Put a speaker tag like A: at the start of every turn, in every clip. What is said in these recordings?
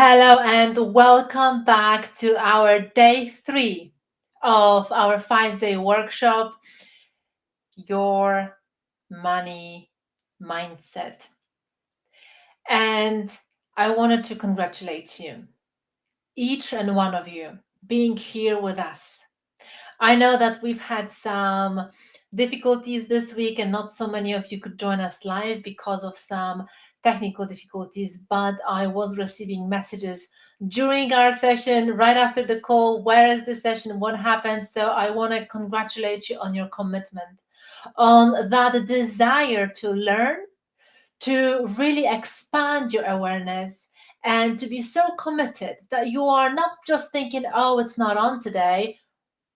A: Hello and welcome back to our day 3 of our 5-day workshop, Your Money Mindset. And I wanted to congratulate you, each and one of you, being here with us. I know that we've had some difficulties this week, and not so many of you could join us live because of some technical difficulties. But I was receiving messages during our session, right after the call. Where is the session? What happened? So I want to congratulate you on your commitment, on that desire to learn, to really expand your awareness, and to be so committed that you are not just thinking, oh, it's not on today,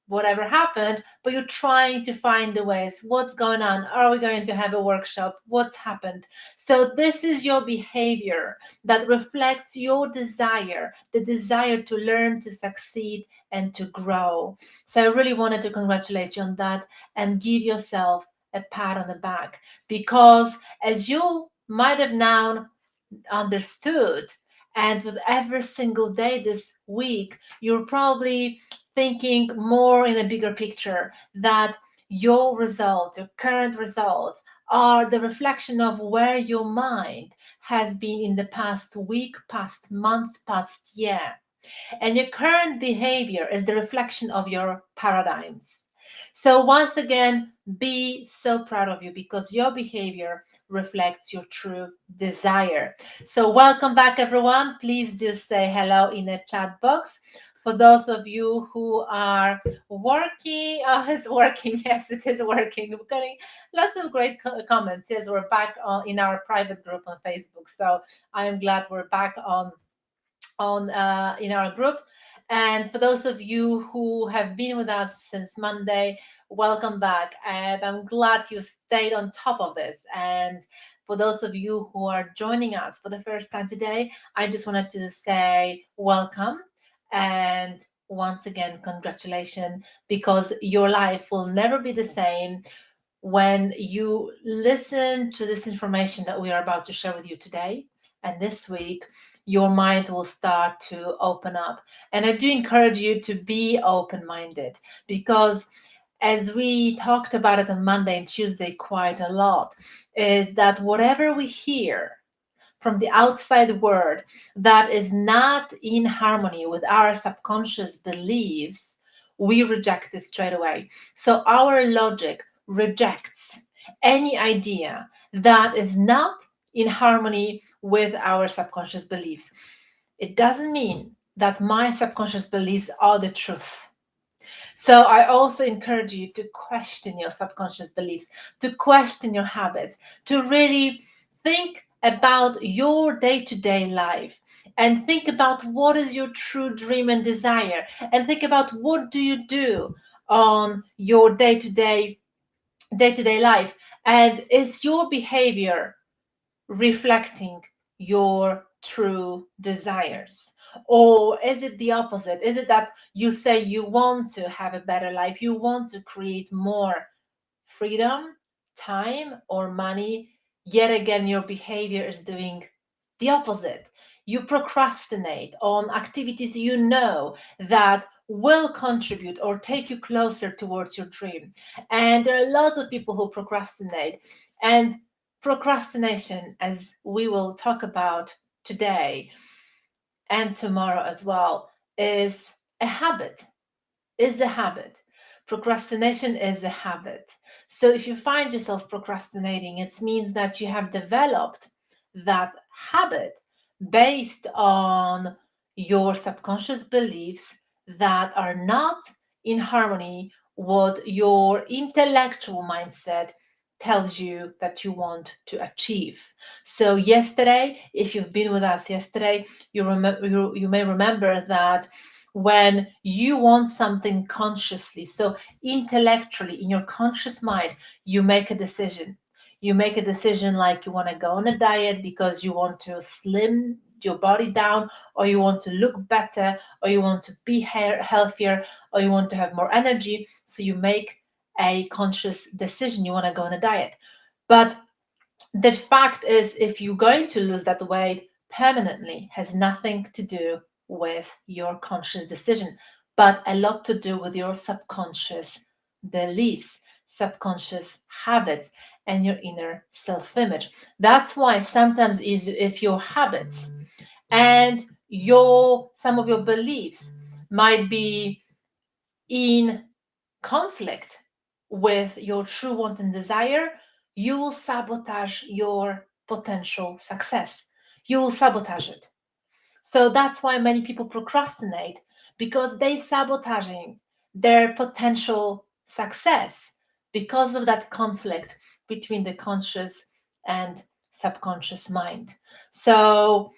A: whatever happened, but you're trying to find the ways. What's going on? Are we going to have a workshop? What's happened? So this is your behavior that reflects your desire, the desire to learn, to succeed, and to grow. So I really wanted to congratulate you on that and give yourself a pat on the back, because as you might have now understood, and with every single day this week, you're probably thinking more in a bigger picture, that your results, your current results, are the reflection of where your mind has been in the past week, past month, past year. And your current behavior is the reflection of your paradigms. So, once again, be so proud of you, because your behavior reflects your true desire. So, welcome back, everyone. Please do say hello in the chat box. For those of you who are working, it's working. Yes, it is working. We're getting lots of great comments. Yes, we're back in our private group on Facebook. So I am glad we're back on in our group. And for those of you who have been with us since Monday, welcome back. And I'm glad you stayed on top of this. And for those of you who are joining us for the first time today, I just wanted to say welcome. And once again, congratulations, because your life will never be the same when you listen to this information that we are about to share with you today. And this week, your mind will start to open up. And I do encourage you to be open minded, because as we talked about it on Monday and Tuesday quite a lot, is that whatever we hear from the outside world that is not in harmony with our subconscious beliefs, we reject it straight away. So our logic rejects any idea that is not in harmony with our subconscious beliefs. It doesn't mean that my subconscious beliefs are the truth. So I also encourage you to question your subconscious beliefs, to question your habits, to really think about your day-to-day life, and think about what is your true dream and desire, and think about what do you do on your day-to-day life, and is your behavior reflecting your true desires? Or is it the opposite? Is it that you say you want to have a better life, you want to create more freedom, time, or money, yet again your behavior is doing the opposite? You procrastinate on activities you know that will contribute or take you closer towards your dream. And there are lots of people who procrastinate. And procrastination, as we will talk about today and tomorrow as well, is a habit. Is a habit. Procrastination is a habit. So if you find yourself procrastinating, it means that you have developed that habit based on your subconscious beliefs that are not in harmony with your intellectual mindset tells you that you want to achieve. So yesterday, if you've been with us yesterday, you may remember that when you want something consciously, so intellectually, in your conscious mind, you make a decision. You make a decision like you want to go on a diet because you want to slim your body down, or you want to look better, or you want to be healthier, or you want to have more energy. So you make a conscious decision. You want to go on a diet. But the fact is, if you're going to lose that weight, permanently has nothing to do with your conscious decision, but a lot to do with your subconscious beliefs, subconscious habits, and your inner self-image. That's why sometimes if your habits and some of your beliefs might be in conflict with your true want and desire, you will sabotage your potential success. You will sabotage it. So that's why many people procrastinate, because they sabotaging their potential success because of that conflict between the conscious and subconscious mind. So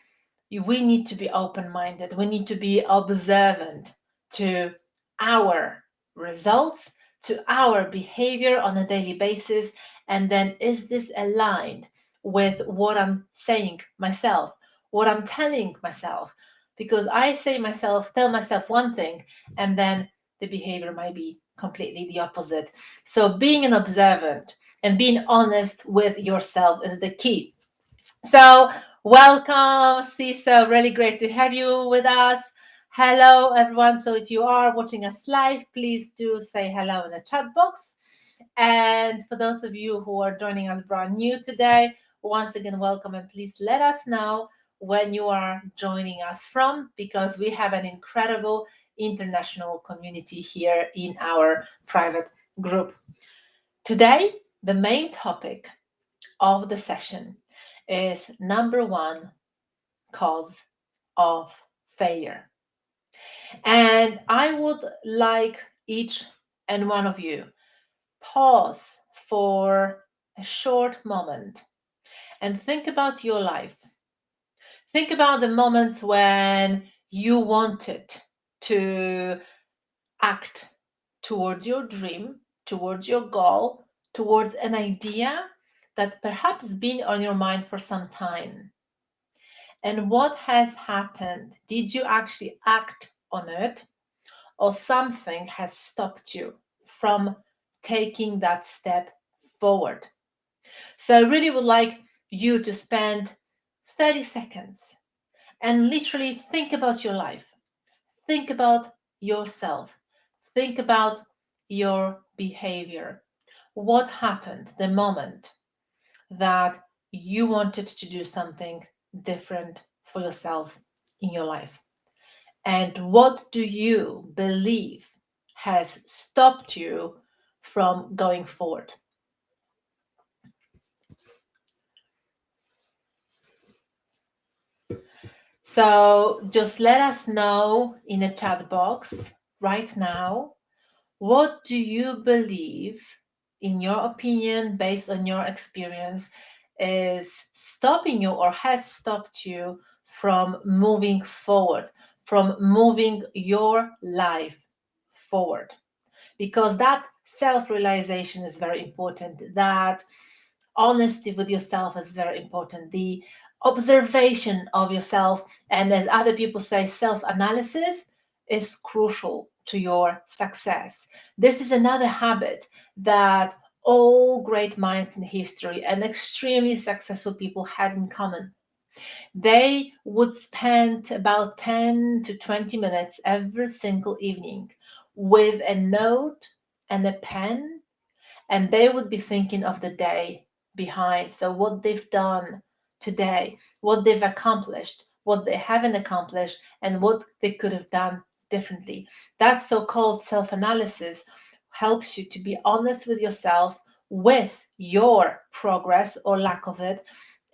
A: we need to be open-minded. We need to be observant to our results, to our behavior on a daily basis. And then, is this aligned with what I'm saying myself, what I'm telling myself? Because I tell myself one thing, and then the behavior might be completely the opposite. So being an observant and being honest with yourself is the key. So, welcome, Cisa. Really great to have you with us. Hello, everyone. So, if you are watching us live, please do say hello in the chat box. And for those of you who are joining us brand new today, once again, welcome. And please let us know when you are joining us from, because we have an incredible international community here in our private group. Today, the main topic of the session is number one cause of failure. And I would like each and one of you pause for a short moment and think about your life. Think about the moments when you wanted to act towards your dream, towards your goal, towards an idea that perhaps been on your mind for some time. And what has happened? Did you actually act on it, or something has stopped you from taking that step forward? So I really would like you to spend 30 seconds and literally think about your life. Think about yourself. Think about your behavior. What happened the moment that you wanted to do something different for yourself in your life? And what do you believe has stopped you from going forward? So just let us know in the chat box right now, what do you believe, in your opinion, based on your experience, is stopping you or has stopped you from moving forward, from moving your life forward? Because that self-realization is very important. That honesty with yourself is very important. The observation of yourself, and as other people say, self-analysis, is crucial to your success. This is another habit that all great minds in history and extremely successful people had in common. They would spend about 10 to 20 minutes every single evening with a note and a pen, and they would be thinking of the day behind. So, what they've done today, what they've accomplished, what they haven't accomplished, and what they could have done differently. That so called self analysis helps you to be honest with yourself, with your progress or lack of it,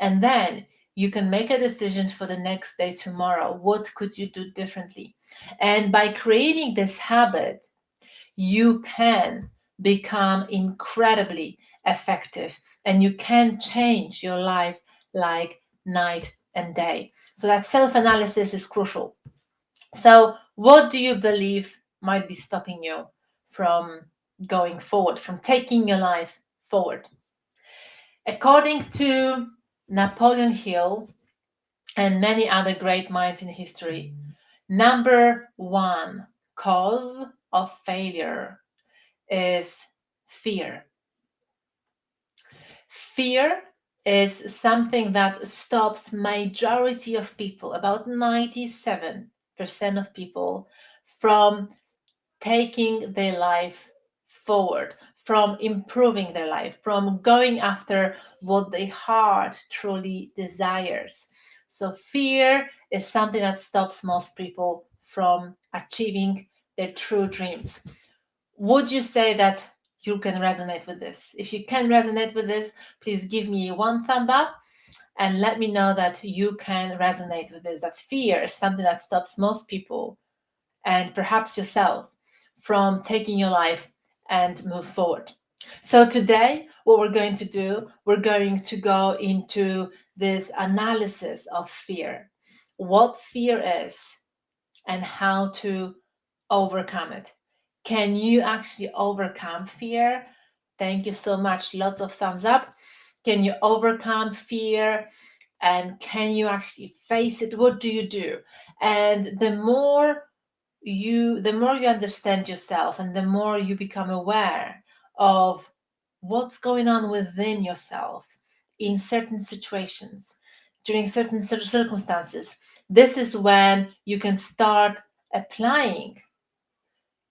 A: and then you can make a decision for the next day, tomorrow. What could you do differently? And by creating this habit, you can become incredibly effective, and you can change your life like night and day. So that self-analysis is crucial. So what do you believe might be stopping you from going forward, from taking your life forward? According to Napoleon Hill and many other great minds in history, number one cause of failure is fear. Fear is something that stops majority of people, about 97% of people, from taking their life forward, from improving their life, from going after what their heart truly desires. So, fear is something that stops most people from achieving their true dreams. Would you say that you can resonate with this? If you can resonate with this, please give me one thumb up and let me know that you can resonate with this, that fear is something that stops most people and perhaps yourself from taking your life and move forward. So today, what we're going to do, we're going to go into this analysis of fear, what fear is and how to overcome it. Can you actually overcome fear? Thank you so much. Lots of thumbs up. Can you overcome fear? And can you actually face it? What do you do? And the more you understand yourself and the more you become aware of what's going on within yourself in certain situations, during certain circumstances, this is when you can start applying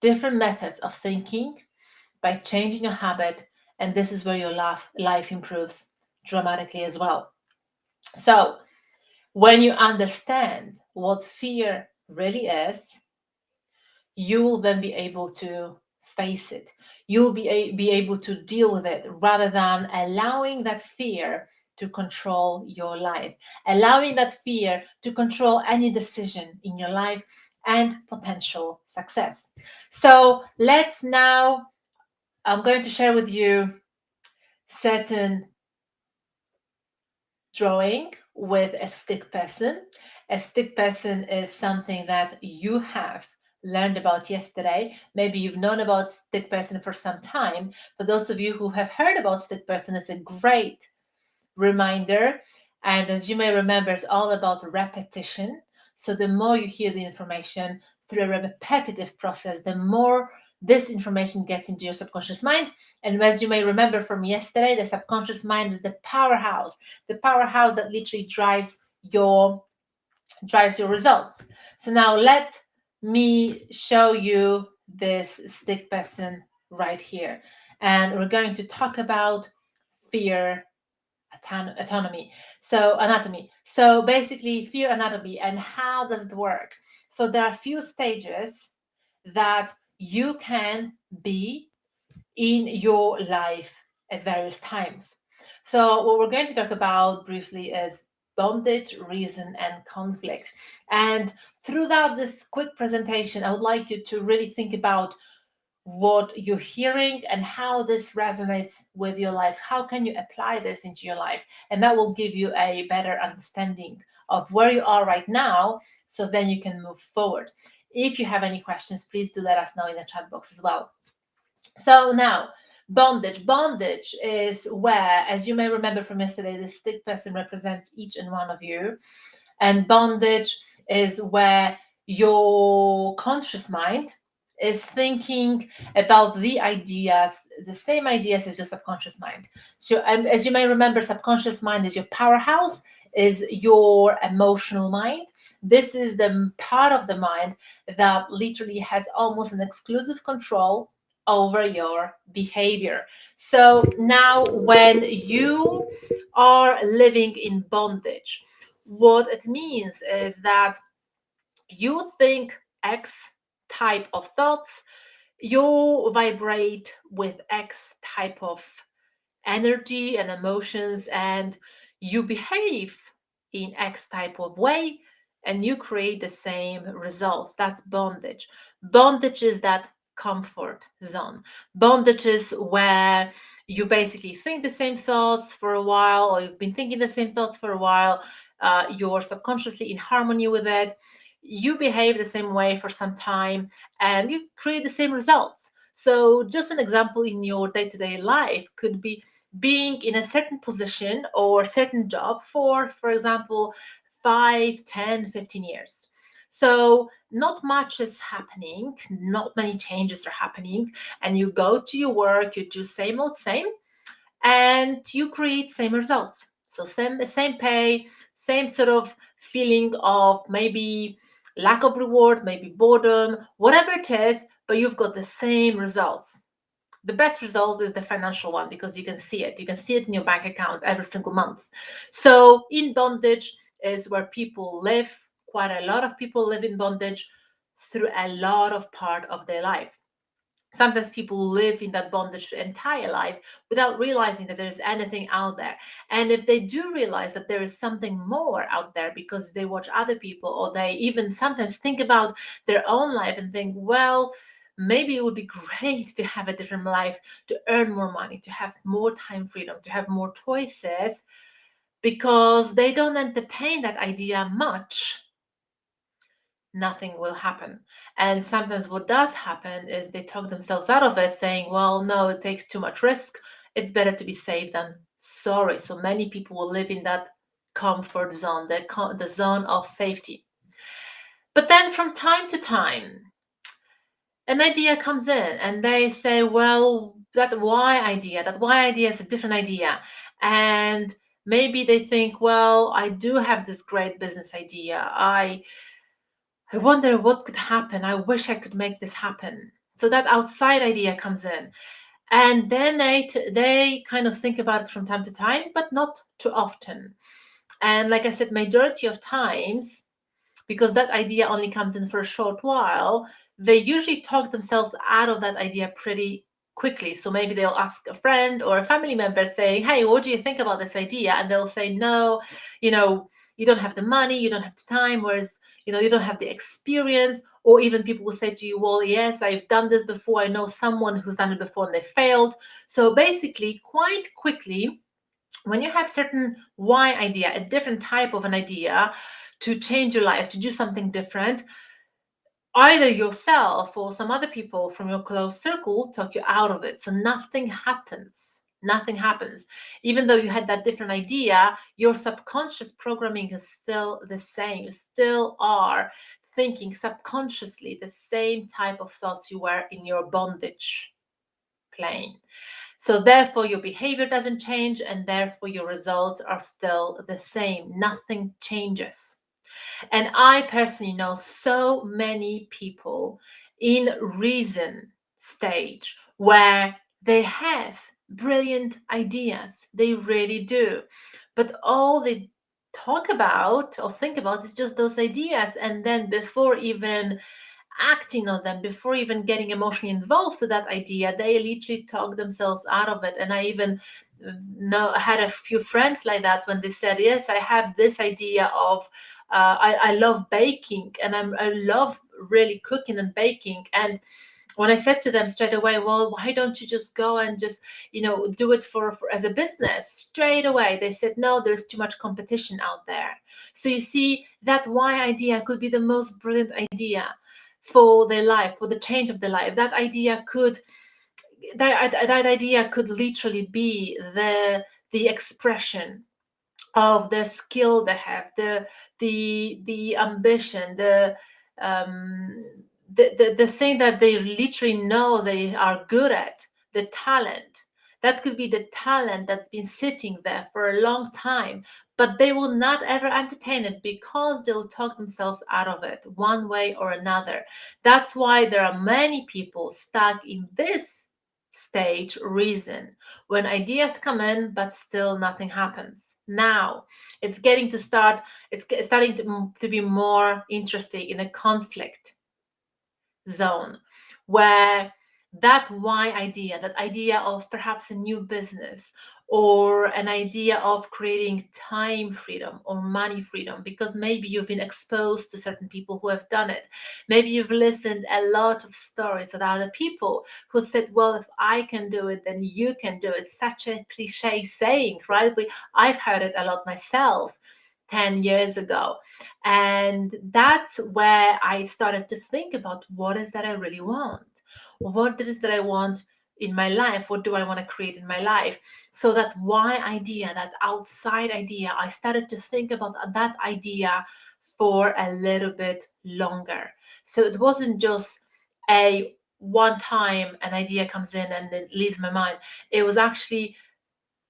A: different methods of thinking by changing your habit, and this is where your life improves dramatically as well. So when you understand what fear really is, you will then be able to face it. You'll be able to deal with it rather than allowing that fear to control your life, allowing that fear to control any decision in your life and potential success. So let's now, I'm going to share with you certain drawing with a stick person. A stick person is something that you have learned about yesterday. Maybe you've known about stick person for some time. For those of you who have heard about stick person, it's a great reminder. And as you may remember, it's all about repetition. So the more you hear the information through a repetitive process, the more this information gets into your subconscious mind. And as you may remember from yesterday, the subconscious mind is the powerhouse that literally drives your results. So now let me show you this stick person right here. And we're going to talk about fear autonomy. So anatomy. So basically fear anatomy and how does it work? So there are a few stages that you can be in your life at various times. So what we're going to talk about briefly is bondage, reason, and conflict. And throughout this quick presentation, I would like you to really think about what you're hearing and how this resonates with your life. How can you apply this into your life? And that will give you a better understanding of where you are right now, so then you can move forward. If you have any questions, please do let us know in the chat box as well. So now, bondage. Bondage is where, as you may remember from yesterday, the stick person represents each and one of you. And bondage is where your conscious mind is thinking about the ideas, the same ideas as your subconscious mind. So as you may remember, subconscious mind is your powerhouse, is your emotional mind. This is the part of the mind that literally has almost an exclusive control over your behavior. So now when you are living in bondage, what it means is that you think X type of thoughts, you vibrate with X type of energy and emotions, and you behave in X type of way, and you create the same results. That's bondage. Bondage is that comfort zone. Bondage is where you basically think the same thoughts for a while, or you've been thinking the same thoughts for a while. You're subconsciously in harmony with it. You behave the same way for some time, and you create the same results. So, just an example in your day to day life could be being in a certain position or certain job for example, 5, 10, 15 years. So not much is happening, not many changes are happening, and you go to your work, you do same old same, and you create same results. So same pay, same sort of feeling of maybe lack of reward, maybe boredom, whatever it is, but you've got the same results. The best result is the financial one because you can see it. You can see it in your bank account every single month. So in bondage is where people live. Quite a lot of people live in bondage through a lot of part of their life. Sometimes people live in that bondage their entire life without realizing that there's anything out there. And if they do realize that there is something more out there because they watch other people, or they even sometimes think about their own life and think, well, maybe it would be great to have a different life, to earn more money, to have more time freedom, to have more choices, because they don't entertain that idea much, nothing will happen. And sometimes what does happen is they talk themselves out of it, saying, well, no, it takes too much risk. It's better to be safe than sorry. So many people will live in that comfort zone, the zone of safety. But then from time to time, an idea comes in and they say, well, that why idea is a different idea. And maybe they think, well, I do have this great business idea. I wonder what could happen. I wish I could make this happen. So that outside idea comes in. And then they kind of think about it from time to time, but not too often. And like I said, majority of times, because that idea only comes in for a short while, they usually talk themselves out of that idea pretty quickly. So maybe they'll ask a friend or a family member saying, hey, what do you think about this idea? And they'll say, no, you know, you don't have the money, you don't have the time, whereas, you know, you don't have the experience. Or even people will say to you, well, yes, I've done this before. I know someone who's done it before and they failed. So basically, quite quickly, when you have certain why idea, a different type of an idea to change your life, to do something different, either yourself or some other people from your close circle talk you out of it. So nothing happens. Nothing happens. Even though you had that different idea, your subconscious programming is still the same. You still are thinking subconsciously the same type of thoughts you were in your bondage plane. So therefore, your behavior doesn't change, and therefore your results are still the same. Nothing changes. And I personally know so many people in reason stage where they have brilliant ideas. They really do. But all they talk about or think about is just those ideas. And then before even acting on them, before even getting emotionally involved with that idea, they literally talk themselves out of it. And I even had a few friends like that when they said, yes, I have this idea of I love baking, and I love really cooking and baking. And when I said to them straight away, well, why don't you just go and just, do it for as a business? Straight away, they said, no, there's too much competition out there. So you see, that why idea could be the most brilliant idea for their life, for the change of their life. That idea could literally be the expression of the skill they have, the ambition, um, the thing that they literally know they are good at, the talent. That could be the talent that's been sitting there for a long time, but they will not ever entertain it because they'll talk themselves out of it one way or another. That's why there are many people stuck in this stage reason, when ideas come in but still nothing happens. Now it's starting to be more interesting in a conflict zone, where that why idea, that idea of perhaps a new business, or an idea of creating time freedom or money freedom, because maybe you've been exposed to certain people who have done it. Maybe you've listened a lot of stories of other people who said, well, if I can do it, then you can do it. Such a cliche saying, right? I've heard it a lot myself 10 years ago. And that's where I started to think about, what is that I really want? What is that I want in my life? What do I want to create in my life? So that why idea, that outside idea, I started to think about that idea for a little bit longer. So it wasn't just a one time an idea comes in and it leaves my mind. It was actually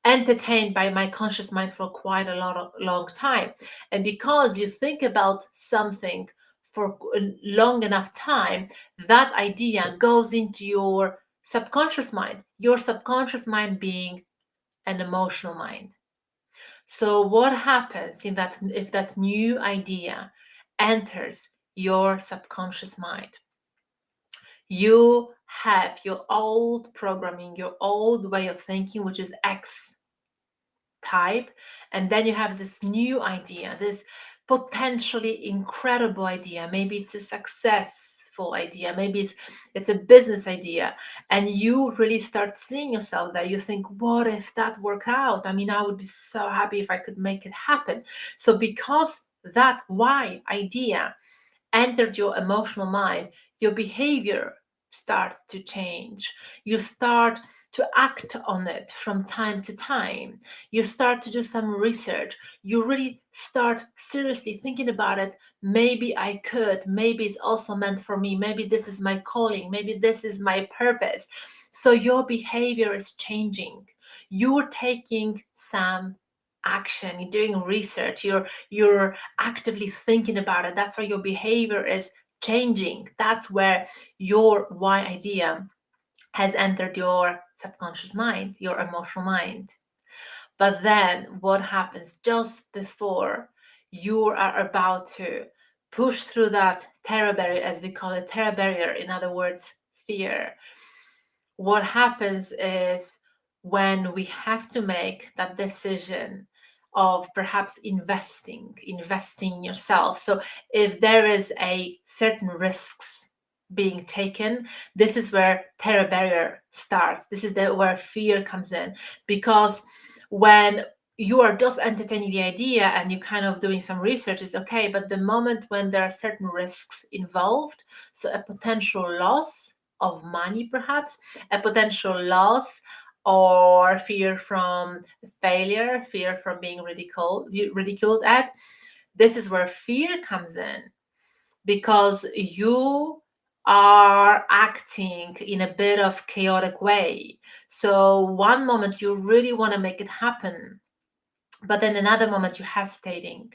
A: entertained by my conscious mind for quite a long time. And because you think about something for a long enough time, that idea goes into your subconscious mind, your subconscious mind being an emotional mind. So what happens in that if that new idea enters your subconscious mind? You have your old programming, your old way of thinking, which is X type, and then you have this new idea, this potentially incredible idea. Maybe it's a successful idea, maybe it's a business idea, and you really start seeing yourself there. You think, what if that worked out? I mean, I would be so happy if I could make it happen. So because that why idea entered your emotional mind, your behavior starts to change. You start to act on it from time to time. You start to do some research. You really start seriously thinking about it. Maybe I could. Maybe it's also meant for me. Maybe this is my calling. Maybe this is my purpose. So your behavior is changing. You're taking some action. You're doing research. You're actively thinking about it. That's why your behavior is changing. That's where your why idea has entered your subconscious mind, your emotional mind. But then what happens just before you are about to push through that terror barrier, as we call it, terror barrier, in other words, fear? What happens is when we have to make that decision of perhaps investing in yourself. So if there is a certain risks being taken, this is where terror barrier starts. This is where fear comes in, because when you are just entertaining the idea and you kind of doing some research is okay, but the moment when there are certain risks involved, so a potential loss of money perhaps, a potential loss, or fear from failure, fear from being ridiculed at, this is where fear comes in, because you are acting in a bit of chaotic way. So one moment you really want to make it happen, but then another moment you're hesitating.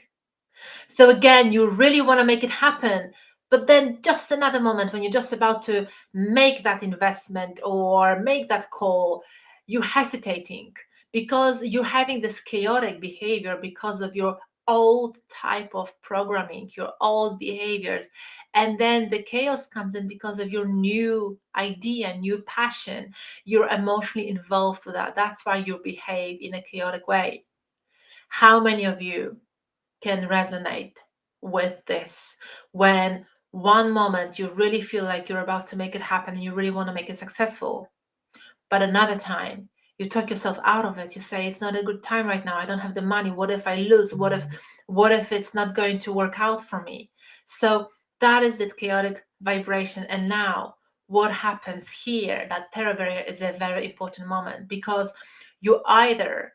A: So again, you really want to make it happen, but then just another moment when you're just about to make that investment or make that call, you're hesitating because you're having this chaotic behavior because of your old type of programming, your old behaviors. And then the chaos comes in because of your new idea, new passion. You're emotionally involved with that. That's why you behave in a chaotic way. How many of you can resonate with this? When one moment you really feel like you're about to make it happen and you really want to make it successful, but another time you talk yourself out of it. You say it's not a good time right now. I don't have the money. What if I lose? What if it's not going to work out for me? So that is the chaotic vibration. And now what happens here, that terror barrier is a very important moment, because you either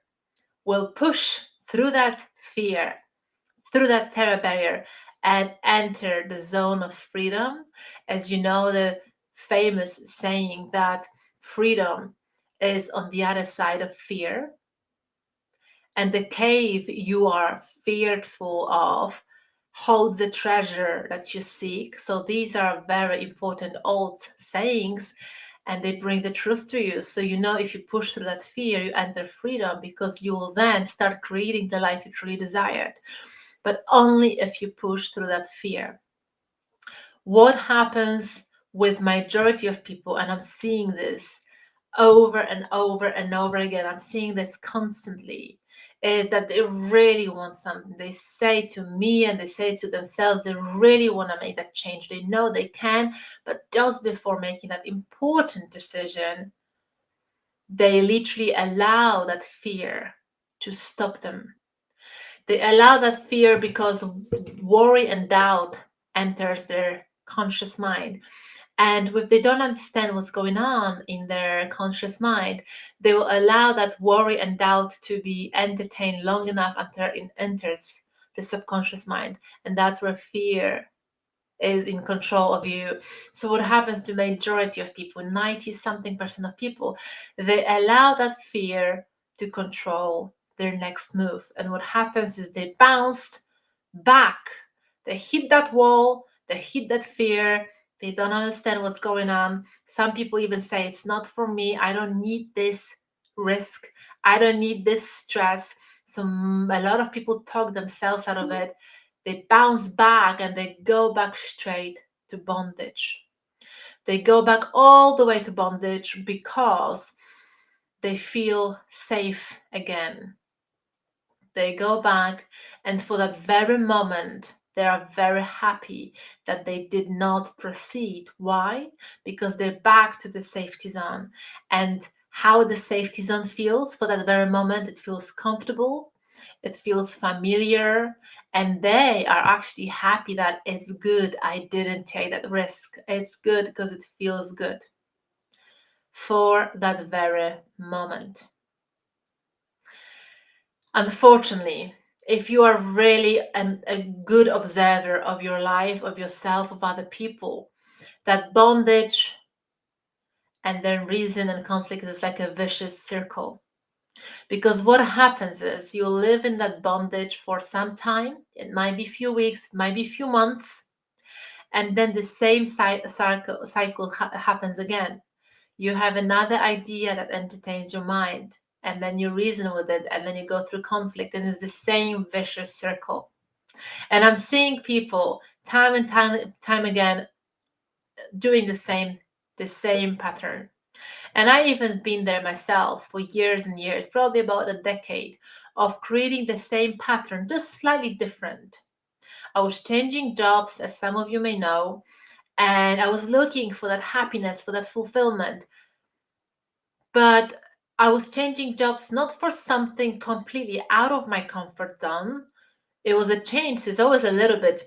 A: will push through that fear, through that terror barrier, and enter the zone of freedom. As you know, the famous saying that freedom is on the other side of fear, and the cave you are fearful of holds the treasure that you seek. So these are very important old sayings, and they bring the truth to you. So you know, if you push through that fear, you enter freedom, because you will then start creating the life you truly desired, but only if you push through that fear. What happens with majority of people, and I'm seeing this over and over and over again, I'm seeing this constantly, is that they really want something. They say to me and they say to themselves, they really want to make that change. They know they can, but just before making that important decision, they literally allow that fear to stop them. They allow that fear because worry and doubt enters their conscious mind. And if they don't understand what's going on in their conscious mind, they will allow that worry and doubt to be entertained long enough until it enters the subconscious mind. And that's where fear is in control of you. So what happens to majority of people, 90 something percent of people, they allow that fear to control their next move. And what happens is they bounce back. They hit that wall, they hit that fear, they don't understand what's going on. Some people even say, it's not for me, I don't need this risk, I don't need this stress. So a lot of people talk themselves out of it. They bounce back and they go back straight to bondage. They go back all the way to bondage because they feel safe again. They go back, and for that very moment, they are very happy that they did not proceed. Why? Because they're back to the safety zone. And how the safety zone feels for that very moment, it feels comfortable, it feels familiar, and they are actually happy that it's good I didn't take that risk. It's good because it feels good for that very moment. Unfortunately, if you are really a good observer of your life, of yourself, of other people, that bondage and then reason and conflict is like a vicious circle. Because what happens is you live in that bondage for some time. It might be a few weeks, it might be a few months, and then the same cycle happens again. You have another idea that entertains your mind, and then you reason with it, and then you go through conflict, and it's the same vicious circle. And I'm seeing people time and time again doing the same pattern. And I even been there myself for years and years, probably about a decade, of creating the same pattern, just slightly different. I was changing jobs, as some of you may know, and I was looking for that happiness, for that fulfillment. But I was changing jobs not for something completely out of my comfort zone. It was a change. So it's always a little bit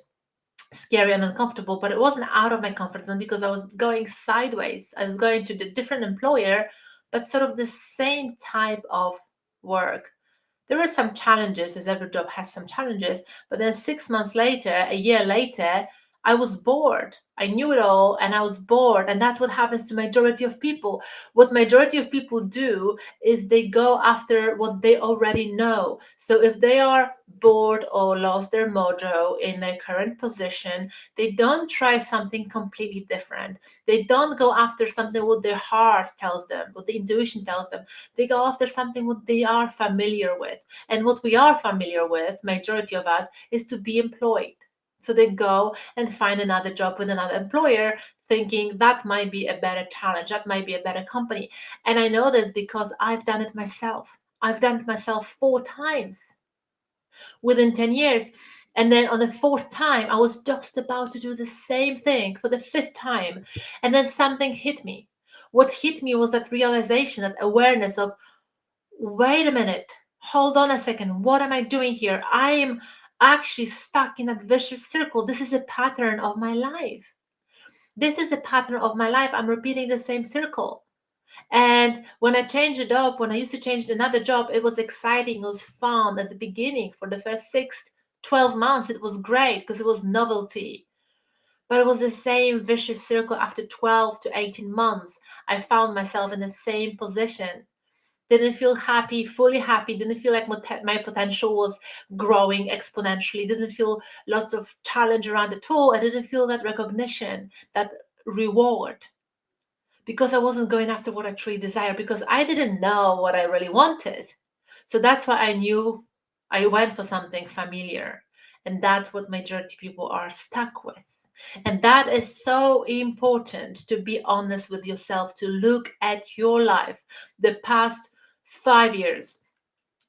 A: scary and uncomfortable, but it wasn't out of my comfort zone because I was going sideways. I was going to the different employer, but sort of the same type of work. There were some challenges, as every job has some challenges, but then 6 months later, a year later, I was bored. I knew it all and I was bored. And that's what happens to majority of people. What majority of people do is they go after what they already know. So if they are bored or lost their mojo in their current position, they don't try something completely different. They don't go after something what their heart tells them, what the intuition tells them. They go after something what they are familiar with. And what we are familiar with, majority of us, is to be employed. So they go and find another job with another employer, thinking that might be a better challenge, that might be a better company. And I know this because I've done it myself. I've done it myself 4 times within 10 years. And then on the 4th time, I was just about to do the same thing for the 5th time. And then something hit me. What hit me was that realization, that awareness of, wait a minute, hold on a second, what am I doing here? I am actually stuck in that vicious circle. This is a pattern of my life. This is the pattern of my life. I'm repeating the same circle. And when I changed it up, when I used to change another job, it was exciting, it was fun at the beginning. For the first 12 months, it was great because it was novelty. But it was the same vicious circle. After 12 to 18 months, I found myself in the same position. Didn't feel happy, fully happy, didn't feel like my potential was growing exponentially, didn't feel lots of challenge around at all. I didn't feel that recognition, that reward, because I wasn't going after what I truly desire, because I didn't know what I really wanted. So that's why I knew I went for something familiar. And that's what majority of people are stuck with. And that is so important, to be honest with yourself, to look at your life, the past 5 years,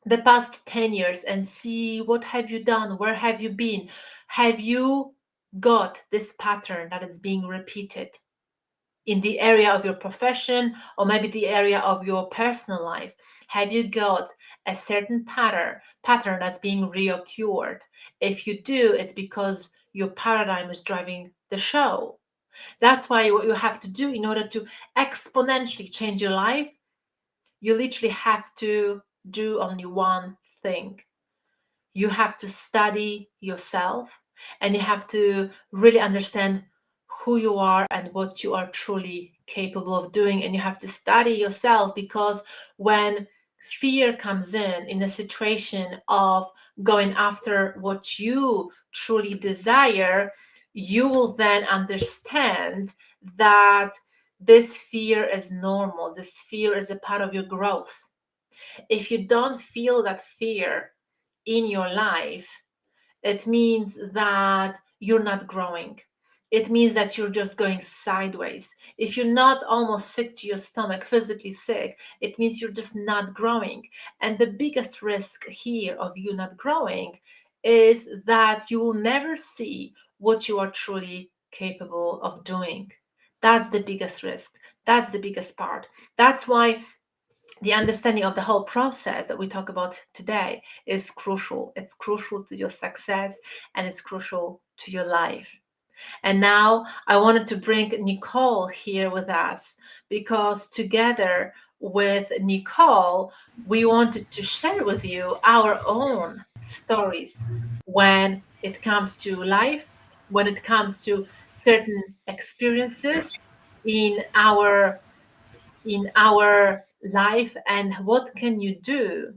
A: the past 10 years, and see what have you done, where have you been, have you got this pattern that is being repeated in the area of your profession, or maybe the area of your personal life? Have you got a certain pattern that's being reoccurred? If you do, it's because your paradigm is driving the show. That's why what you have to do in order to exponentially change your life, you literally have to do only one thing. You have to study yourself, and you have to really understand who you are and what you are truly capable of doing. And you have to study yourself, because when fear comes in a situation of going after what you truly desire, you will then understand that this fear is normal. This fear is a part of your growth. If you don't feel that fear in your life, it means that you're not growing. It means that you're just going sideways. If you're not almost sick to your stomach, physically sick, it means you're just not growing. And the biggest risk here of you not growing is that you will never see what you are truly capable of doing. That's the biggest risk. That's the biggest part. That's why the understanding of the whole process that we talk about today is crucial. It's crucial to your success and it's crucial to your life. And now I wanted to bring Nicole here with us because together with Nicole, we wanted to share with you our own stories when it comes to life, when it comes to certain experiences in our life, and what can you do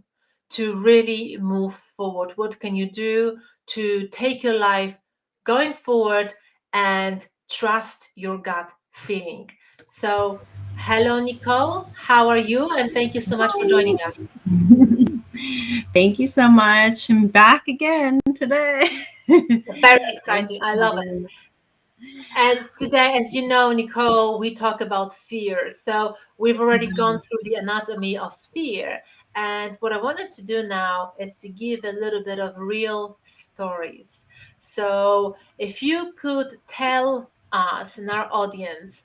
A: to really move forward, what can you do to take your life going forward and trust your gut feeling. So hello Nicole, how are you, and thank you so much for joining
B: Hi.
A: us.
B: Thank you so much. I'm back again today.
A: Very
B: Thanks
A: exciting,
B: for
A: I love it.
B: having me.
A: And today, as you know, Nicole, we talk about fear. So we've already gone
B: Mhm,
A: through the anatomy of fear. And what I wanted to do now is to give a little bit of real stories. So if you could tell us and our audience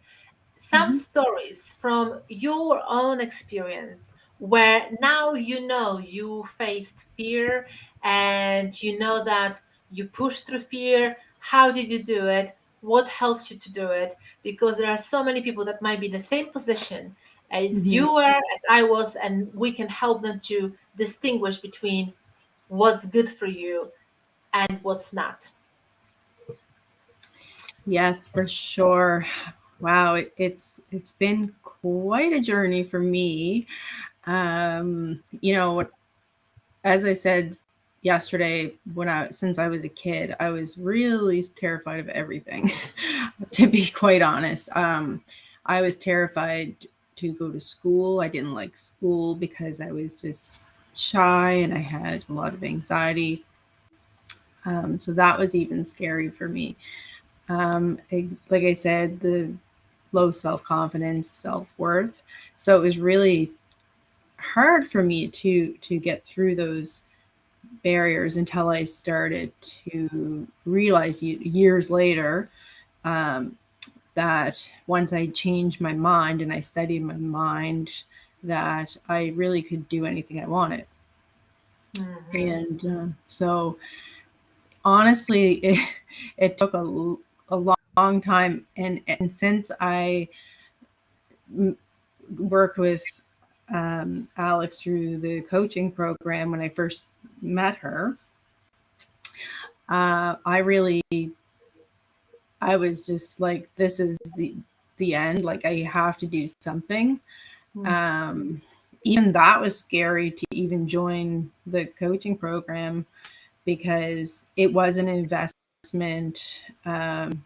A: some
B: mhm,
A: stories from your own experience where now you know you faced fear and you know that you pushed through fear. How did you do it? What helped you to do it? Because there are so many people that might be in the same position as
B: mhm.
A: you were, as I was, and we can help them to distinguish between what's good for you and what's not.
B: Yes, for sure. Wow, it's been quite a journey for me. As I said yesterday, when I since I was a kid, I was really terrified of everything. To be quite honest, I was terrified to go to school. I didn't like school because I was just shy and I had a lot of anxiety. So that was even scary for me. Like I said, the low self confidence, self worth. So it was really hard for me to get through those barriers until I started to realize years later, um, that once I changed my mind and I studied my mind, that I really could do anything I wanted.
A: Mhm.
B: And so, honestly, it took a long time. And since I worked with Alex through the coaching program when I first met her, I really I was just like, this is the end. Like I have to do something. Um, Even that was scary to even join the coaching program because it was an investment. And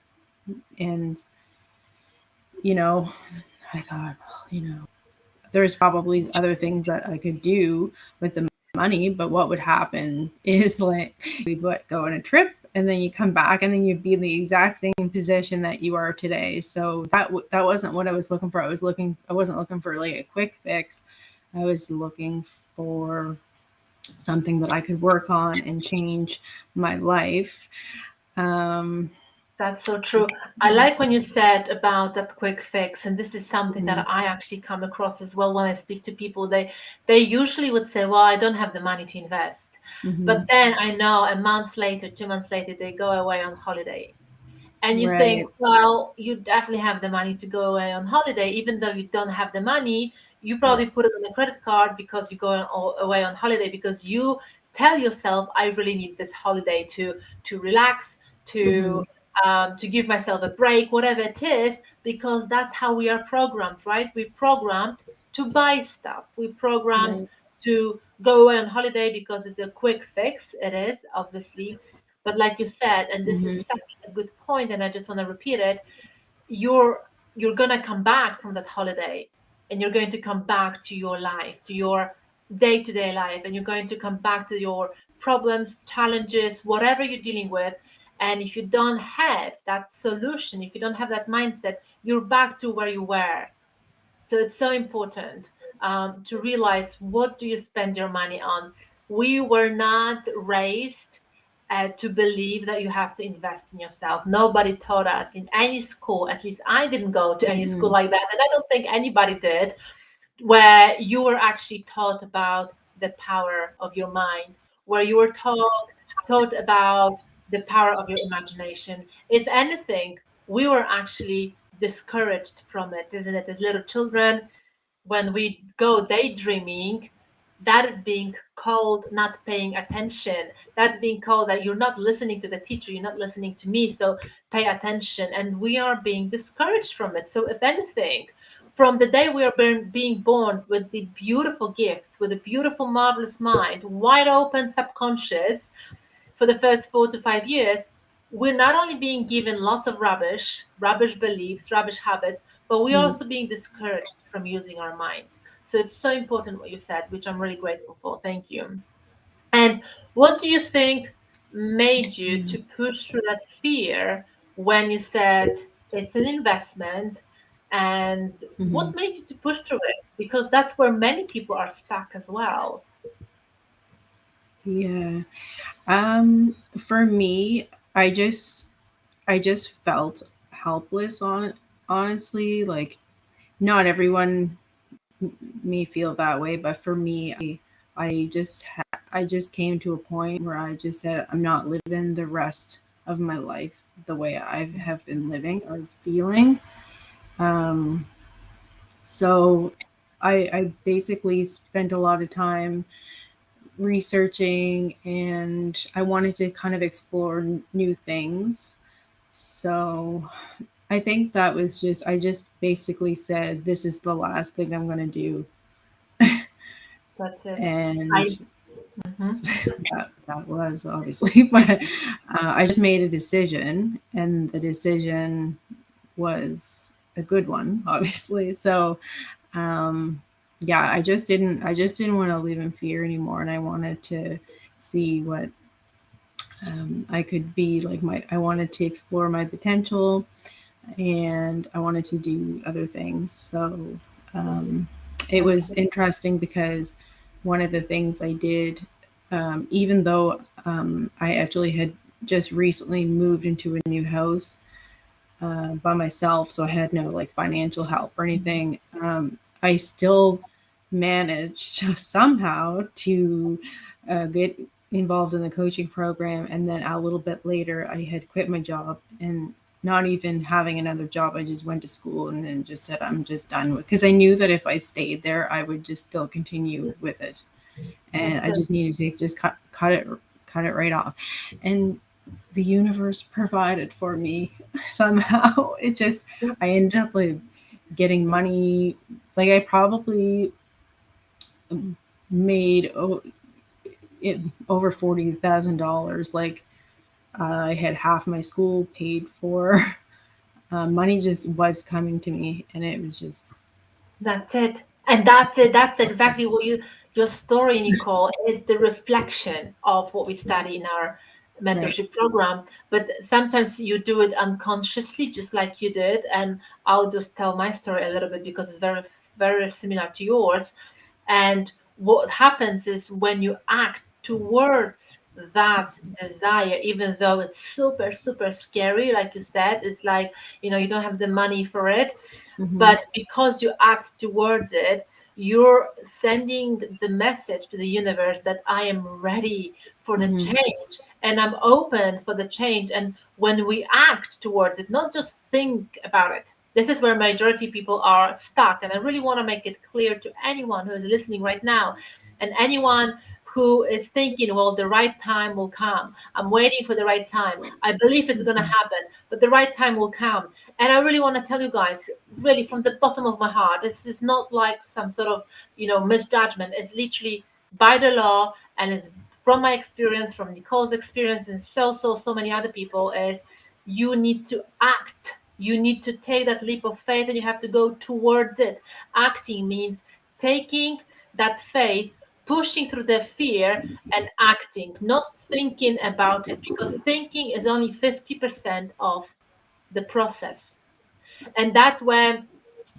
B: I thought, well, there's probably other things that I could do with the money, but what would happen is like we'd go on a trip and then you come back and then you'd be in the exact same position that you are today. So that wasn't what I was looking for. I wasn't looking for like a quick fix. I was looking for something that I could work on and change my life. Um,
A: That's so true. I like when you said about that quick fix, and this is something
B: mhm,
A: that I actually come across as well when I speak to people. They usually would say, "Well, I don't have the money to invest," but
B: mhm,
A: then I know a month later, 2 months later, they go away on holiday, and you think,
B: right.
A: well, you definitely have the money to go away on holiday, even though you don't have the money. You probably
B: Yes.
A: put it on a credit card because you go away on holiday because you tell yourself, "I really need this holiday to relax,
B: Hmm.
A: to give myself a break, whatever it is," because that's how we are programmed, right? We're programmed to buy stuff. We're programmed
B: Right.
A: to go away on holiday because it's a quick fix. It is, obviously. But like you said, and this
B: Mm-hmm.
A: is such a good point, and I just want to repeat it, you're you're going to come back from that holiday, and you're going to come back to your life, to your day-to-day life, and you're going to come back to your problems, challenges, whatever you're dealing with. And if you don't have that solution, if you don't have that mindset, you're back to where you were. So it's so important to realize, what do you spend your money on. We were not raised to believe that you have to invest in yourself. Nobody taught us in any school. At least I didn't go to any school
B: Mm-hmm.
A: like that, and I don't think anybody did, where you were actually taught about the power of your mind, where you were taught about the power of your imagination. If anything, we were actually discouraged from it, isn't it? As little children, when we go daydreaming, that is being called not paying attention. That's being called that you're not listening to the teacher, you're not listening to me, so pay attention. And we are being discouraged from it. So, if anything, from the day we are being born with the beautiful gifts, with a beautiful, marvelous mind, wide open subconscious, for the first 4 to 5 years, we're not only being given lots of rubbish beliefs, rubbish habits, but we're also being discouraged from using our mind. So it's so important what you said, which I'm really grateful for. Thank you. And what do you think made you to push through that fear when you said it's an investment? And
B: Mm-hmm.
A: what made you to push through it? Because that's where many people are stuck as well.
B: Yeah. For me, I just felt helpless on honestly, like not everyone may feel that way, but for me, I just came to a point where I just said I'm not living the rest of my life the way I have been living or feeling. Um, so I basically spent a lot of time researching, and I wanted to kind of explore new things. So I think that was just, I just basically said, this is the last thing I'm going to do.
A: That's it.
B: And
A: I Mhm.
B: that was obviously, but I just made a decision, and the decision was a good one, obviously. So, um, yeah, I just didn't want to live in fear anymore. And I wanted to see what I could be like. I wanted to explore my potential, and I wanted to do other things. So um, it
A: That's
B: was
A: it.
B: interesting because one of the things I did, even though I actually had just recently moved into a new house by myself, so I had no like financial help or anything, I still managed somehow to get involved in the coaching program. And then a little bit later, I had quit my job, and not even having another job, I just went to school and then just said, I'm just done with, because I knew that if I stayed there, I would just still continue with it. And
A: That's
B: I
A: it.
B: just needed to just cut it right off. And the universe provided for me somehow. It just, I ended up like getting money. Like I probably made over $40,000. Like I had half my school paid for. Money just was coming to me, and it was just
A: That's it. And that's it. That's exactly what your story, Nicole, is the reflection of what we study in our
B: right.
A: mentorship program. But sometimes you do it unconsciously, just like you did. And I'll just tell my story a little bit because it's very, very similar to yours. And what happens is when you act towards that desire, even though it's super, super scary, like you said, it's like, you don't have the money for it,
B: Mm-hmm.
A: but because you act towards it, you're sending the message to the universe that I am ready for the
B: Mm-hmm.
A: change and I'm open for the change. And when we act towards it, not just think about it, this is where majority people are stuck. And I really want to make it clear to anyone who is listening right now, and anyone who is thinking, well, the right time will come. I'm waiting for the right time. I believe it's going to happen, but the right time will come. And I really want to tell you guys, really from the bottom of my heart, this is not like some sort of, misjudgment. It's literally by the law, and it's from my experience, from Nicole's experience, and so many other people, is you need to act. You need to take that leap of faith and you have to go towards it. Acting means taking that faith, pushing through the fear and acting, not thinking about it, because thinking is only 50% of the process. And that's where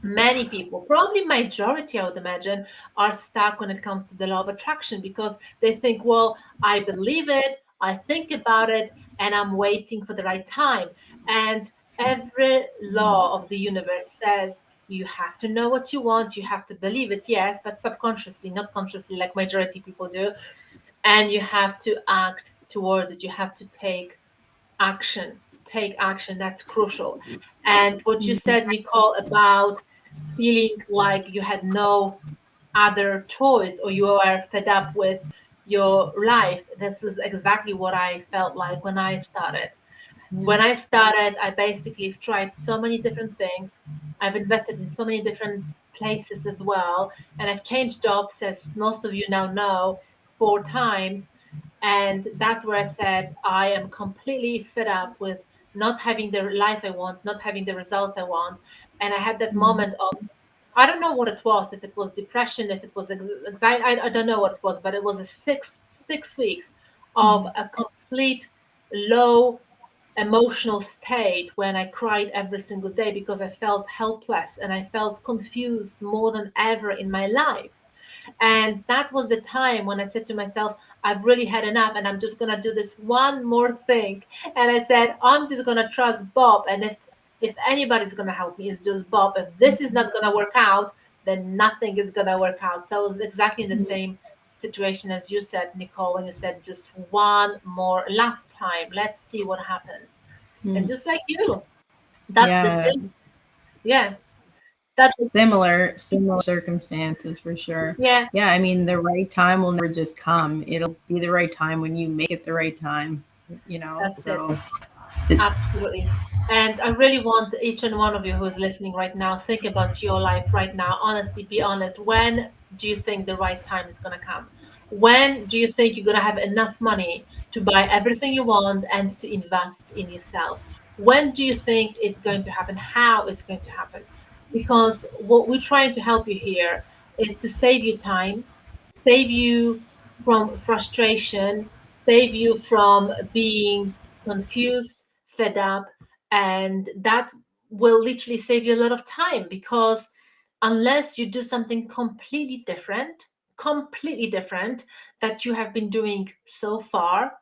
A: many people, probably majority, I would imagine, are stuck when it comes to the law of attraction, because they think, well, I believe it, I think about it, and I'm waiting for the right time. And every law of the universe says you have to know what you want, you have to believe it, yes, but subconsciously, not consciously, like majority people do. And you have to act towards it. You have to take action. That's crucial. And what you said, Nicole, about feeling like you had no other choice or you are fed up with your life, this was exactly what I felt like when I started. When I started, I basically tried so many different things. I've invested in so many different places as well. And I've changed jobs, as most of you now know, 4 times. And that's where I said, I am completely fed up with not having the life I want, not having the results I want. And I had that moment of, I don't know what it was, if it was depression, if it was anxiety, I don't know what it was, but it was a six weeks of a complete low emotional state when I cried every single day because I felt helpless and I felt confused more than ever in my life. And that was the time when I said to myself, I've really had enough and I'm just going to do this one more thing. And I said, I'm just going to trust Bob. And if anybody's going to help me, it's just Bob. If this is not going to work out, then nothing is going to work out. So it was exactly in the same situation as you said, Nicole, when you said just one more last time. Let's see what happens. And just like you, that
B: Yeah,
A: decision, yeah, that was,
B: similar circumstances for sure.
A: yeah,
B: Yeah, I mean, the right time will never just come. It'll be the right time when you make it the right time,
A: that's it.
B: So
A: Absolutely. And I really want each and one of you who is listening right now, think about your life right now. Honestly, be honest. When do you think the right time is going to come? When do you think you're going to have enough money to buy everything you want and to invest in yourself? When do you think it's going to happen? How it's going to happen? Because what we're trying to help you here is to save you time, save you from frustration, save you from being confused, fed up, and that will literally save you a lot of time, because unless you do something completely different that you have been doing so far,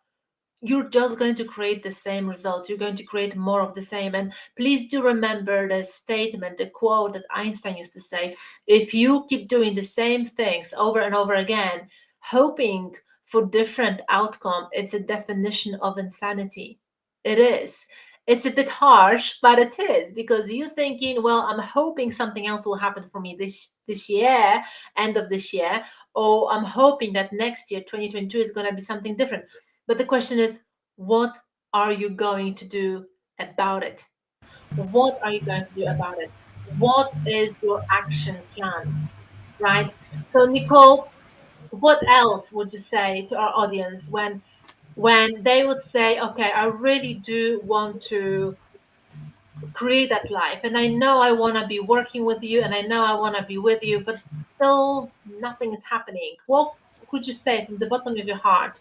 A: you're just going to create the same results. You're going to create more of the same. And please do remember the statement, the quote that Einstein used to say: if you keep doing the same things over and over again, hoping for different outcome, it's a definition of insanity. It is. It's a bit harsh, but it is, because you thinking, well, I'm hoping something else will happen for me this year, end of this year, or I'm hoping that next year, 2022, is going to be something different. But the question is, what are you going to do about it? What are you going to do about it? What is your action plan? Right? So, Nicole, what else would you say to our audience when they would say, okay, I really do want to create that life, and I know I want to be working with you, and I know I want to be with you, but still nothing is happening? What could you say from the bottom of your heart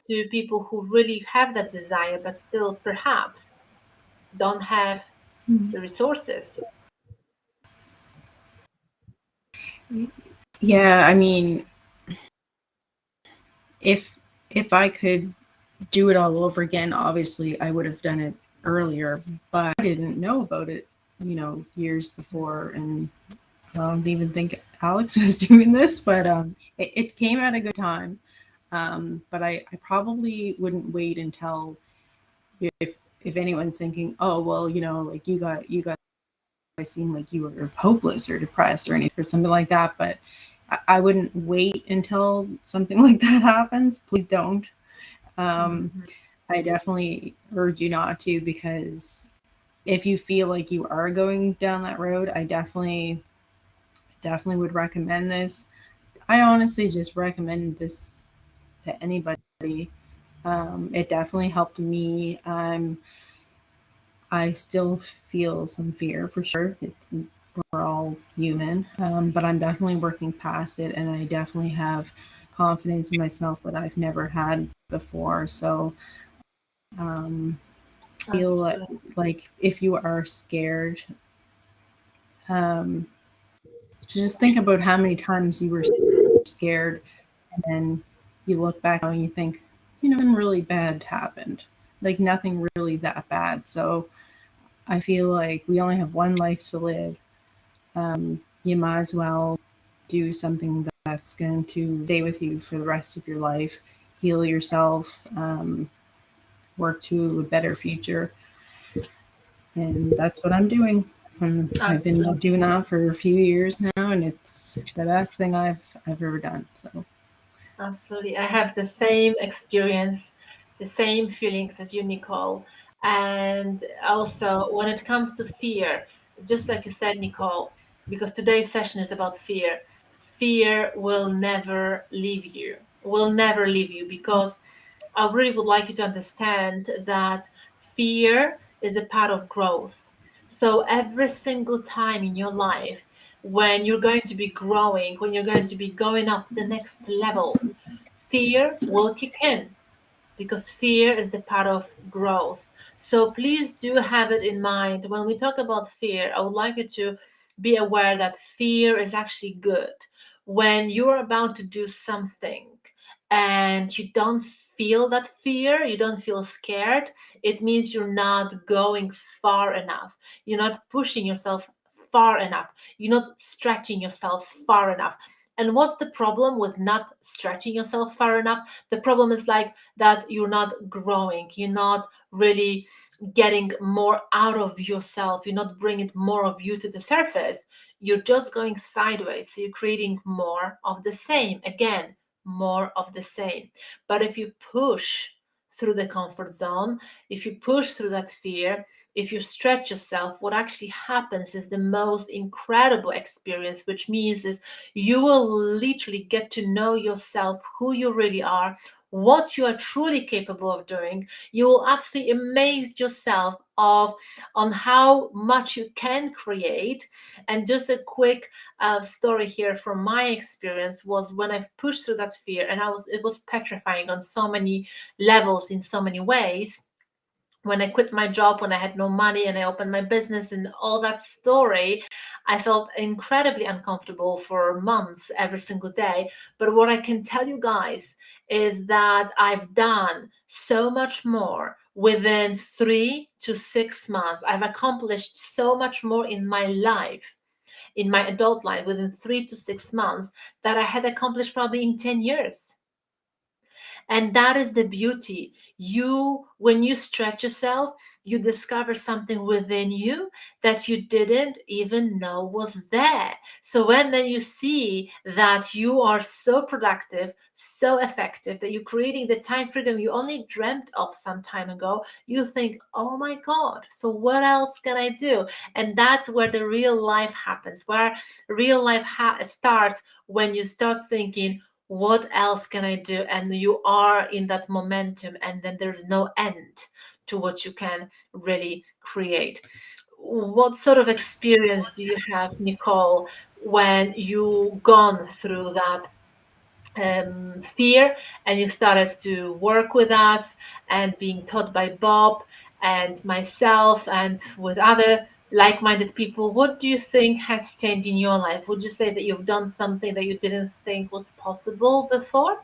A: to people who really have that desire, but still perhaps don't have the resources?
B: yeah, I mean, if if I could do it all over again, obviously I would have done it earlier, but I didn't know about it, years before. And I don't even think Alex was doing this, but it came at a good time. But I probably wouldn't wait until, if anyone's thinking, oh well, like you guys seem like you were hopeless or depressed or anything or something like that. But I wouldn't wait until something like that happens. Please don't. Um,
A: Mhm.
B: I definitely urge you not to, because if you feel like you are going down that road, I definitely would recommend this. I honestly just recommend this to anybody. It definitely helped me. I still feel some fear for sure. We're all human, but I'm definitely working past it, and I definitely have confidence in myself that I've never had before. So um, I feel
A: Absolutely.
B: like if you are scared, um, just think about how many times you were scared, and then you look back and you think, nothing really bad happened. Like nothing really that bad. So I feel like we only have one life to live. You might as well do something that's going to stay with you for the rest of your life, heal yourself, work to a better future. And that's what I'm doing. I've been
A: Absolutely.
B: doing that for a few years now, and it's the best thing I've ever done. So
A: Absolutely. I have the same experience, the same feelings as you, Nicole. And also, when it comes to fear, just like you said, Nicole, because today's session is about fear, fear will never leave you, will never leave you, because I really would like you to understand that fear is a part of growth. So every single time in your life, when you're going to be growing, when you're going to be going up the next level, fear will kick in, because fear is the part of growth. So please do have it in mind. When we talk about fear, I would like you to be aware that fear is actually good. When you're about to do something and you don't feel that fear, you don't feel scared, it means you're not going far enough. You're not pushing yourself far enough. You're not stretching yourself far enough. And what's the problem with not stretching yourself far enough? The problem is like that you're not growing, you're not really getting more out of yourself, you're not bringing more of you to the surface, you're just going sideways, so you're creating more of the same again, more of the same. But if you push through the comfort zone, if you push through that fear, if you stretch yourself, what actually happens is the most incredible experience, which means is you will literally get to know yourself, who you really are, what you are truly capable of doing. You will absolutely amaze yourself of on how much you can create. And just a quick story here from my experience was when I've pushed through that fear, and it was petrifying on so many levels in so many ways. When I quit my job, when I had no money and I opened my business and all that story, I felt incredibly uncomfortable for months every single day. But what I can tell you guys is that I've done so much more within 3 to 6 months. I've accomplished so much more in my life, in my adult life, within 3 to 6 months that I had accomplished probably in 10 years. And that is the beauty. When you stretch yourself, you discover something within you that you didn't even know was there. So when then you see that you are so productive, so effective, that you're creating the time freedom you only dreamt of some time ago, you think, oh my God, so what else can I do? And that's where the real life happens, where real life starts, when you start thinking, what else can I do? And you are in that momentum, and then there's no end to what you can really create. What sort of experience do you have, Nicole, when you gone through that fear and you started to work with us and being taught by Bob and myself and with other like-minded people? What do you think has changed in your life? Would you say that you've done something that you didn't think was possible before?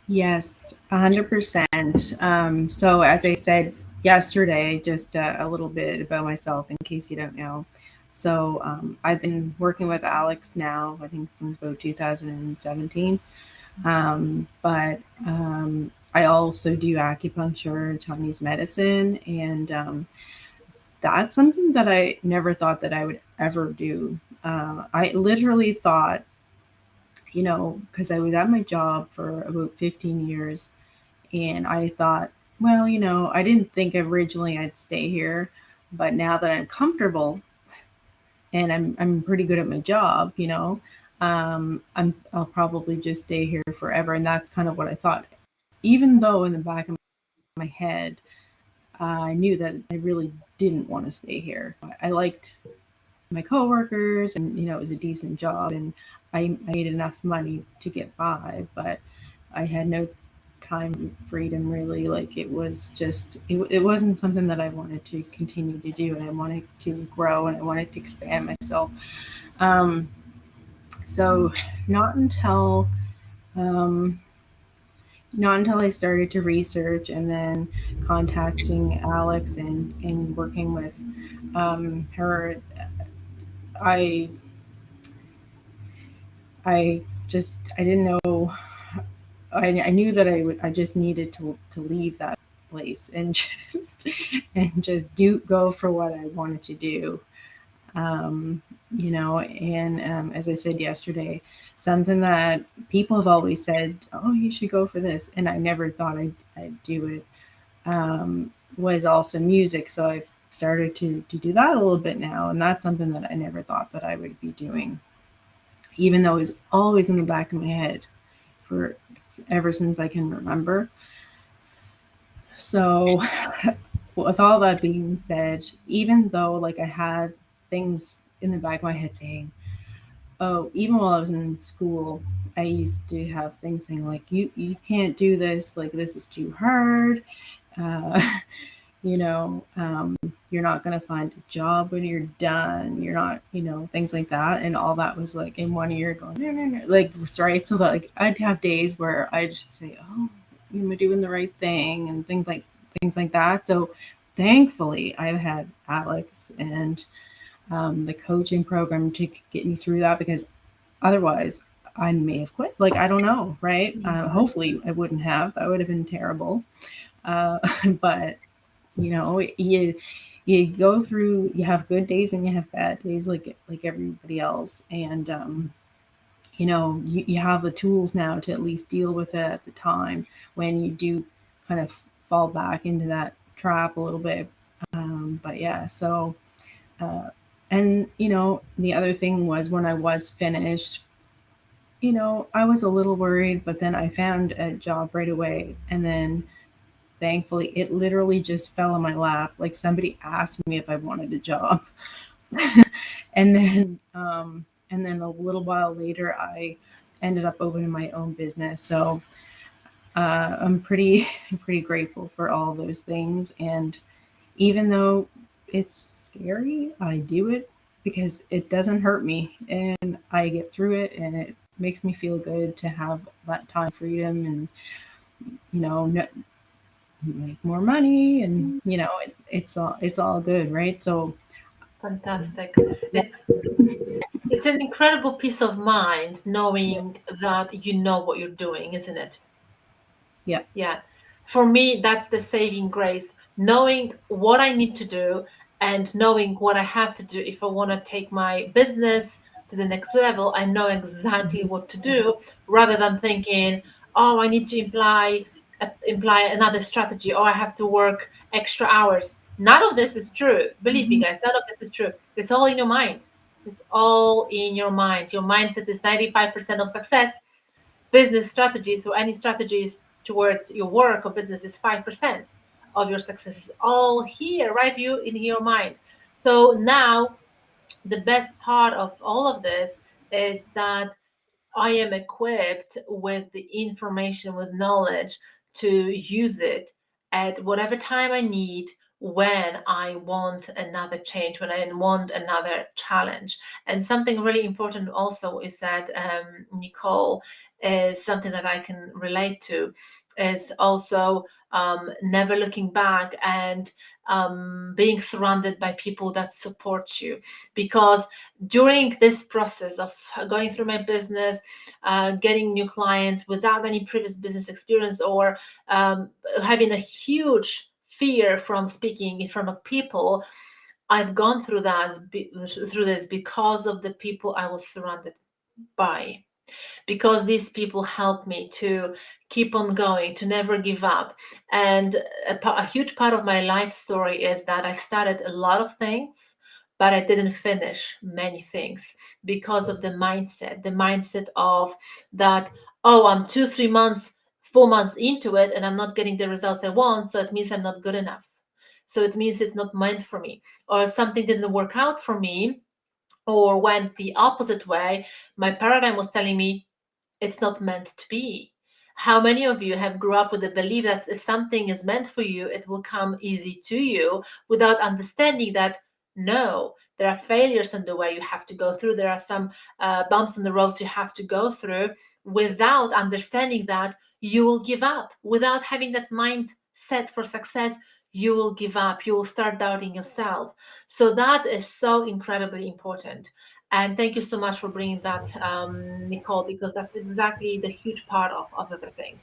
B: yes, 100%. So as I said yesterday, just a little bit about myself in case you don't know. So I've been working with Alex now, I think since about 2017. But I also do acupuncture, Chinese medicine, and that's something that I never thought that I would ever do. I literally thought, because I was at my job for about 15 years, and I thought, well, I didn't think originally I'd stay here, but now that I'm comfortable and I'm pretty good at my job, I'll probably just stay here forever, and that's kind of what I thought. Even though in the back of my head, I knew that I really didn't want to stay here. I liked my coworkers, and it was a decent job, and I made enough money to get by, but I had no time freedom really. Like it was just it wasn't something that I wanted to continue to do, and I wanted to grow and I wanted to expand myself. Um, so not until um, not until I started to research and then contacting Alex and working with her, I I didn't know. I knew that I just needed to leave that place and just do go for what I wanted to do. And as I said yesterday, something that people have always said, oh, you should go for this, and I never thought I'd do it, was also music. So I've started to do that a little bit now, and that's something that I never thought that I would be doing, even though it was always in the back of my head for ever since I can remember. So, with all that being said, even though like I had things in the back of my head saying, "Oh," even while I was in school, I used to have things saying like, "You can't do this. Like this is too hard. Uh, you know, um, you're not gonna find a job when you're done. You're not, things like that." And all that was like in one ear going, no, no, no, like right. So that like I'd have days where I'd say, "Oh, am I doing the right thing?" and things like that. So thankfully, I've had Alex and the coaching program to get me through that, because otherwise I may have quit. Like I don't know, right? Hopefully I wouldn't have. That would have been terrible. Uh, but you go through. You have good days and you have bad days, like everybody else, and you have the tools now to at least deal with it at the time when you do kind of fall back into that trap a little bit. But yeah, so uh, and the other thing was when I was finished, I was a little worried, but then I found a job right away, and then thankfully it literally just fell in my lap. Like somebody asked me if I wanted a job, and then a little while later I ended up opening my own business. So I'm pretty pretty grateful for all those things. And even though it's scary, I do it because it doesn't hurt me, and I get through it, and it makes me feel good to have that time freedom, and make more money, and it's all good, right? So
A: Fantastic.
B: yeah.
A: It's an incredible peace of mind knowing that you know what you're doing, isn't it?
B: Yeah.
A: Yeah. For me, that's the saving grace, knowing what I need to do and knowing what I have to do. If I want to take my business to the next level, I know exactly
B: Mhm.
A: what to do rather than thinking, oh, I need to imply another strategy, or I have to work extra hours. None of this is true. Believe me,
B: Mhm.
A: guys, none of this is true. It's all in your mind. It's all in your mind. Your mindset is 95% of success. Business strategies or any strategies towards your work or business is 5% of your success. Is all here, right? You in your mind. So now the best part of all of this is that I am equipped with the information, with knowledge to use it at whatever time I need, when I want another change, when I want another challenge. And something really important also is that, Nicole, is something that I can relate to, is also never looking back and being surrounded by people that support you. Because during this process of going through my business, getting new clients without any previous business experience, or having a huge fear from speaking in front of people, I've gone through through this because of the people I was surrounded by, because these people helped me to keep on going, to never give up. And a huge part of my life story is that I started a lot of things, but I didn't finish many things because of the mindset of that, oh, I'm 2, 3 months, 4 months into it, and I'm not getting the results I want. So it means I'm not good enough. So it means it's not meant for me. Or if something didn't work out for me, or went the opposite way, my paradigm was telling me it's not meant to be. How many of you have grew up with the belief that if something is meant for you, it will come easy to you, without understanding that no, there are failures in the way you have to go through. There are some bumps in the roads you have to go through. Without understanding that, you will give up. Without having that mindset for success, you will give up. You will start doubting yourself. So that is so incredibly important. And thank you so much for bringing that, Nicole, because that's exactly the huge part of everything.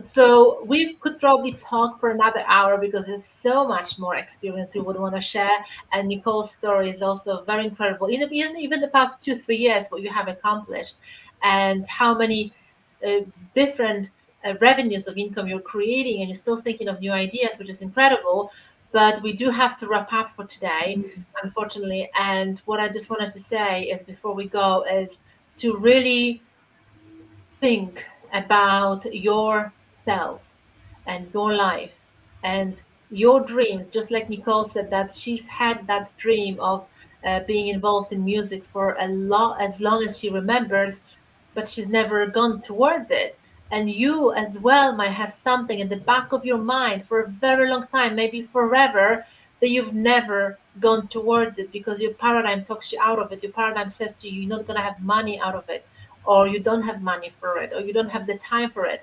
A: So we could probably talk for another hour because there's so much more experience we would want to share. And Nicole's story is also very incredible. Even the past 2, 3 years, what you have accomplished, and how many uh, different revenues of income you're creating, and you're still thinking of new ideas, which is incredible. But we do have to wrap up for today, unfortunately. And what I just wanted to say is, before we go, is to really think about yourself and your life and your dreams. Just like Nicole said, that she's had that dream of being involved in music for as long as she remembers, but she's never gone towards it. And you as well might have something in the back of your mind for a very long time, maybe forever, that you've never gone towards it because your paradigm talks you out of it. Your paradigm says to you, you're not going to have money out of it, or you don't have money for it, or you don't have the time for it.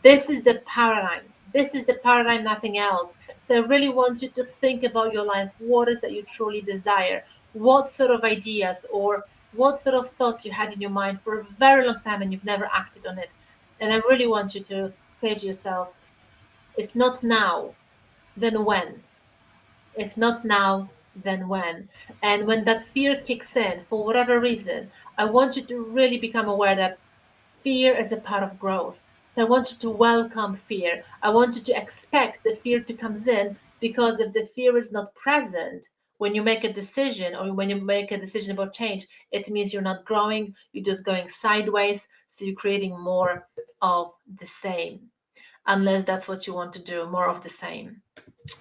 A: This is the paradigm. This is the paradigm, nothing else. So I really want you to think about your life. What is that you truly desire? What sort of ideas or what sort of thoughts you had in your mind for a very long time and you've never acted on it? And I really want you to say to yourself, if not now, then when? If not now, then when? And when that fear kicks in, for whatever reason, I want you to really become aware that fear is a part of growth. So I want you to welcome fear. I want you to expect the fear to comes in, because if the fear is not present when you make a decision, or when you make a decision about change, it means you're not growing, you're just going sideways. So you're creating more of the same, unless that's what you want to do, more of the same.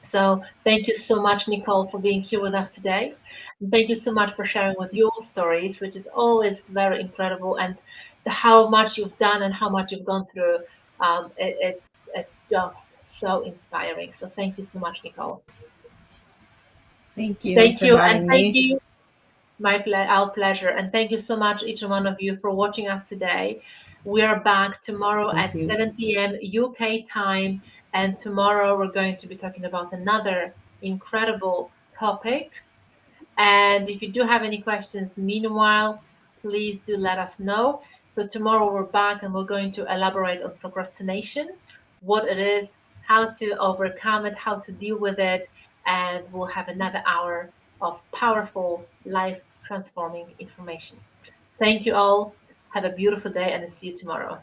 A: So thank you so much, Nicole, for being here with us today. And thank you so much for sharing with your stories, which is always very incredible, and how much you've done and how much you've gone through. It's just so inspiring. So thank you so much, Nicole.
B: Thank you
A: Thank
B: for
A: you, and
B: having
A: thank
B: me.
A: you. Our pleasure. And thank you so much, each and one of you, for watching us today. We are back tomorrow
B: Thank
A: at
B: you.
A: 7 p.m. UK time. And tomorrow we're going to be talking about another incredible topic. And if you do have any questions, meanwhile, please do let us know. So tomorrow we're back and we're going to elaborate on procrastination, what it is, how to overcome it, how to deal with it, and we'll have another hour of powerful, life transforming information. Thank you all. Have a beautiful day and I'll see you tomorrow.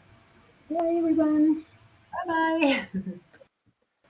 B: Bye, everyone.
A: Bye bye.